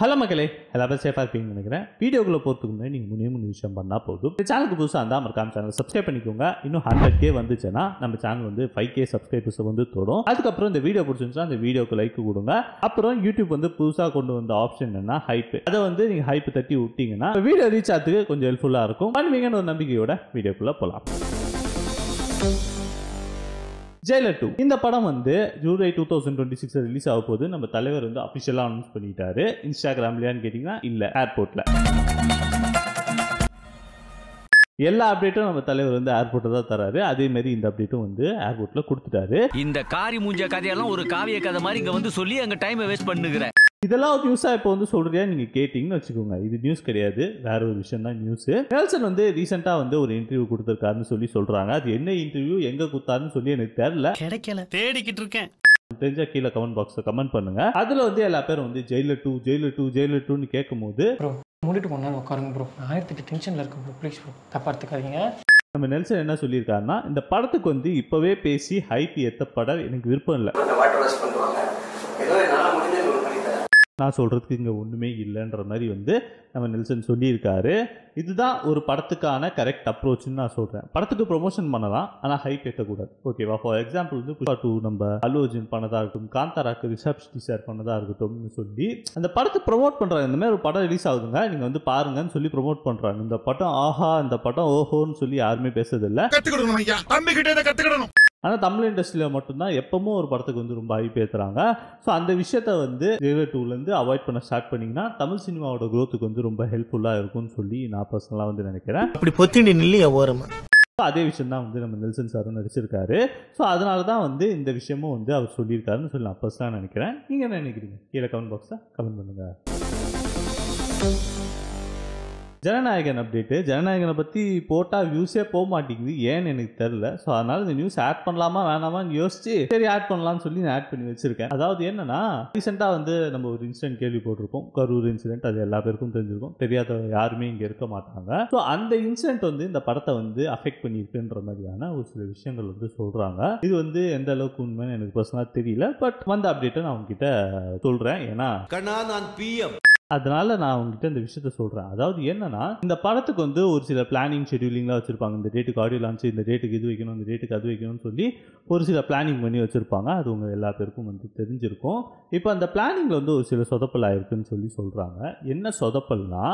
Hello மக்களே, எல்லாரும் சேஃபாக இருப்பீங்கன்னு நினைக்கிறேன். வீடியோக்குள்ளே போகிறதுக்கு முன்னாடி நீங்கள் மூணு விஷயம் பண்ணால் போதும். இந்த சேனலுக்கு புதுசாக இருந்தால் மறக்காம சேனல் சப்ஸ்கிரைப் பண்ணிக்கோங்க. இன்னும் 100K வந்துச்சுன்னா நம்ம சேனல் வந்து 5K சப்ஸ்கிரைபர்ஸ் வந்து தோடும். அதுக்கப்புறம் இந்த வீடியோ பிடிச்சிருந்துச்சுன்னா அந்த வீடியோக்கு லைக் கொடுங்க. அப்புறம் யூடியூப் வந்து புதுசாக கொண்டு வந்த ஆப்ஷன் என்னன்னா ஹைப். அதை வந்து நீங்கள் ஹைப் தட்டி விட்டீங்கன்னா வீடியோ ரீச் ஆகிறதுக்கு கொஞ்சம் ஹெல்ப்ஃபுல்லாக இருக்கும். பண்ணுவீங்கன்னு ஒரு நம்பிக்கையோட வீடியோக்குள்ளே போகலாம். ஜெயிலர் 2 இந்த படம் வந்து ஜூலை 2026 ரிலீஸ் ஆக போது நம்ம தலைவர் வந்து அபிஷியலா அனௌன்ஸ் பண்ணிட்டாரு. இன்ஸ்டாகிராம்லயான்னு கேட்டீங்கன்னா இல்ல, ஏர்போர்ட்ல. எல்லா அப்டேட்டும் நம்ம தலைவர் வந்து ஏர்போர்ட்ல தான் தராரு. அதே மாதிரி இந்த அப்டேட்டும் வந்து ஏர்போர்ட்ல கொடுத்துட்டாரு. இந்த காரி மூஞ்ச கதையெல்லாம் ஒரு காவிய கதை மாதிரி இங்க வந்து சொல்லி அங்க டைம் வேஸ்ட் பண்ணுகிற. இதெல்லாம் ஒரு நியூஸா இப்போ வந்து சொல்றியா நீங்க கேட்டீங்கன்னு வச்சுக்கோங்க. இது நியூஸ் கிடையாது, வேற ஒரு விஷயம் தான் நியூஸ். நெல்சன் வந்து ரீசெண்டா வந்து ஒரு இன்டர்வியூ கொடுத்திருக்காருன்னு சொல்லி சொல்றாங்க. அது என்ன இன்டர்வியூ, எங்க கொடுத்தாருன்னு சொல்லி எனக்கு தெரியல, கிடைக்கல, தேடிக்கிட்டு இருக்கேன். தெரிஞ்சா கீழே கமெண்ட் பாக்ஸ்ல கமெண்ட் பண்ணுங்க. அதுல வந்து எல்லா பேரும் வந்து ஜெயிலர் 2 கேட்கும் போது மூடிட்டு போனா உட்காருங்க ப்ரோ, 1008 டென்ஷன்ல இருக்கு ப்ரோ, ப்ளீஸ் ப்ரோ, தப்பா எடுத்துக்காதீங்க. நம்ம நெல்சன் என்ன சொல்லியிருக்காருன்னா, இந்த படத்துக்கு வந்து இப்பவே பேசி ஹைப் ஏற்றப்பட எனக்கு விருப்பம் இல்லை. நான் சொல்றதுக்கு இங்க ஒண்ணுமே இல்லைன்ற மாதிரி வந்து நம்ம நெல்சன் சொல்லியிருக்காரு. இதுதான் ஒரு படத்துக்கான கரெக்ட் அப்ரோச்னு நான் சொல்றேன். படத்துக்கு ப்ரொமோஷன் பண்ணலாம், ஆனா ஹைப் ஏற்றக்கூடாது. ஓகேவா? ஃபார் எக்ஸாம்பிள் வந்து புஷ்பா 2 நம்ம அல்லு அர்ஜுன் பண்ணதா இருக்கட்டும், காந்தாராக்கு ரிஷப் ஷெட்டி சார் பண்ணதா இருக்கட்டும்னு சொல்லி அந்த படத்தை ப்ரொமோட் பண்றாங்க. இந்த மாதிரி ஒரு படம் ரிலீஸ் ஆகுதுங்க, நீங்க வந்து பாருங்கன்னு சொல்லி ப்ரொமோட் பண்றாங்க. இந்த படம் ஆஹா, இந்த படம் ஓஹோன்னு சொல்லி யாருமே பேசுறதில்லை. ஆனால் தமிழ் இண்டஸ்ட்ரியில் மட்டும்தான் எப்பவும் ஒரு படத்துக்கு வந்து ரொம்ப ஹைப் ஏற்றுறாங்க. ஸோ அந்த விஷயத்த வந்து ஜெயிலர் 2லேருந்து அவாய்ட் பண்ண ஸ்டார்ட் பண்ணிங்கன்னா தமிழ் சினிமாவோட க்ரோத்துக்கு வந்து ரொம்ப ஹெல்ப்ஃபுல்லாக இருக்கும்னு சொல்லி நான் பர்சனலாக வந்து நினைக்கிறேன். அப்படி பொத்திண்டி நில்லையா ஓரமா. அதே விஷயம் தான் வந்து நம்ம நெல்சன் சாரும் நடிச்சிருக்காரு. ஸோ அதனால தான் வந்து இந்த விஷயமும் வந்து அவர் சொல்லியிருக்காருன்னு சொல்லி நான் பர்சனலாக நினைக்கிறேன். நீங்கள் என்ன நினைக்கிறீங்க? கீழே கமெண்ட் பாக்ஸில் கமெண்ட் பண்ணுங்கள். ஜனநாயகன் அப்டேட்டு. ஜனநாயகனை பற்றி போட்டால் வியூஸே போக மாட்டேங்குது, ஏன்னு எனக்கு தெரில. ஸோ அதனால் இந்த நியூஸ் ஆட் பண்ணலாமா வேணாமான்னு யோசிச்சு சரி ஆட் பண்ணலாம்னு சொல்லி நான் ஆட் பண்ணி வச்சுருக்கேன். அதாவது என்னன்னா, ரீசெண்டாக வந்து நம்ம ஒரு இன்சிடென்ட் கேள்வி போட்டிருப்போம், கரூர் இன்சிடென்ட். அது எல்லா பேருக்கும் தெரிஞ்சிருக்கும், தெரியாத யாருமே இங்கே இருக்க மாட்டாங்க. ஸோ அந்த இன்சிடென்ட் வந்து இந்த படத்தை வந்து அஃபெக்ட் பண்ணியிருக்குன்ற மாதிரியான ஒரு சில விஷயங்கள் வந்து சொல்கிறாங்க. இது வந்து எந்த அளவுக்கு உண்மைன்னு எனக்கு பர்சனலாக தெரியல, பட் வந்த அப்டேட்டை நான் உங்ககிட்ட சொல்கிறேன். ஏன்னா நான் பிஎம், அதனால நான் உங்ககிட்ட இந்த விஷயத்த சொல்கிறேன். அதாவது என்னன்னா, இந்த படத்துக்கு வந்து ஒரு சில பிளானிங் ஷெடியூலிங்லாம் வச்சுருப்பாங்க. இந்த டேட்டுக்கு ஆடியோ லான்ச்சு, இந்த டேட்டுக்கு இது வைக்கணும், இந்த டேட்டுக்கு அது வைக்கணும்னு சொல்லி ஒரு சில பிளானிங் பண்ணி வச்சுருப்பாங்க. அது உங்கள் எல்லா பேருக்கும் வந்து தெரிஞ்சிருக்கும். இப்போ அந்த பிளானிங்கில் வந்து ஒரு சில சொதப்பல் ஆயிருக்குன்னு சொல்லி சொல்கிறாங்க. என்ன சொதப்பல்னா,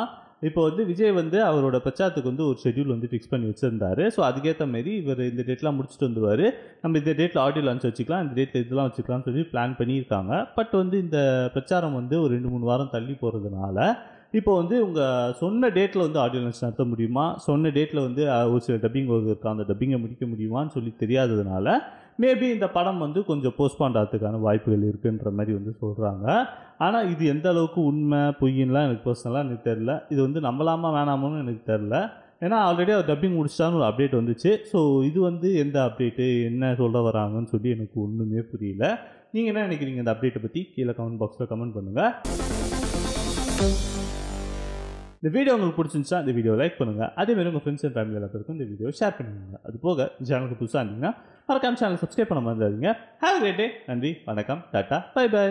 இப்போ வந்து விஜய் வந்து அவரோட பிரச்சாரத்துக்கு வந்து ஒரு ஷெட்யூல் வந்து ஃபிக்ஸ் பண்ணி வச்சுருந்தாரு. ஸோ அதுக்கேற்ற மாரி இவர் இந்த டேட்லாம் முடிச்சுட்டு வந்துடுவார், நம்ம இந்த டேட்டில் ஆடியோ லான்ச் வச்சுக்கலாம், இந்த டேட்டில் இதெல்லாம் வச்சுக்கலாம்னு சொல்லி பிளான் பண்ணியிருக்காங்க. பட் வந்து இந்த பிரச்சாரம் வந்து ஒரு 2-3 வாரம் தள்ளி போகிறதுனால இப்போ வந்து உங்கள் சொன்ன டேட்டில் வந்து ஆடியோ லான்ச் நடத்த முடியுமா, சொன்ன டேட்டில் வந்து ஒரு சில டப்பிங் ஒர்க் இருக்கா, அந்த டப்பிங்கை முடிக்க முடியுமான்னு சொல்லி தெரியாததுனால மேபி இந்த படம் வந்து கொஞ்சம் போஸ்ட்பாண்ட் ஆகிறதுக்கான வாய்ப்புகள் இருக்குன்ற மாதிரி வந்து சொல்கிறாங்க. ஆனால் இது எந்த அளவுக்கு உண்மை பொய்யின்லாம் எனக்கு பர்சனலாக எனக்கு தெரில. இது வந்து நம்பலாமா வேணாமான்னு எனக்கு தெரில. ஏன்னா ஆல்ரெடி அவர் டப்பிங் முடிச்சிட்டான்னு ஒரு அப்டேட் வந்துச்சு. ஸோ இது வந்து எந்த அப்டேட்டு, என்ன சொல்ல வராங்கன்னு சொல்லி எனக்கு ஒன்றுமே புரியல. நீங்கள் என்ன நினைக்கிறீங்க இந்த அப்டேட்டை பற்றி? கீழே கமெண்ட் பாக்ஸில் கமெண்ட் பண்ணுங்கள். இந்த வீடியோ உங்களுக்கு பிடிச்சிருந்துச்சா இந்த வீடியோ லைக் பண்ணுங்கள். அதேமாதிரி உங்கள் ஃப்ரெண்ட்ஸ் அண்ட் ஃபேமிலி எல்லாத்துக்கும் இந்த வீடியோ ஷேர் பண்ணுங்க. அது போக சேனலுக்கு புதுசாக இருந்தீங்கன்னா மறக்காம சேனல் சப்ஸ்கிரைப் பண்ண மறந்துடாதீங்க. Have a great day. நன்றி, வணக்கம், டாட்டா, பை பை.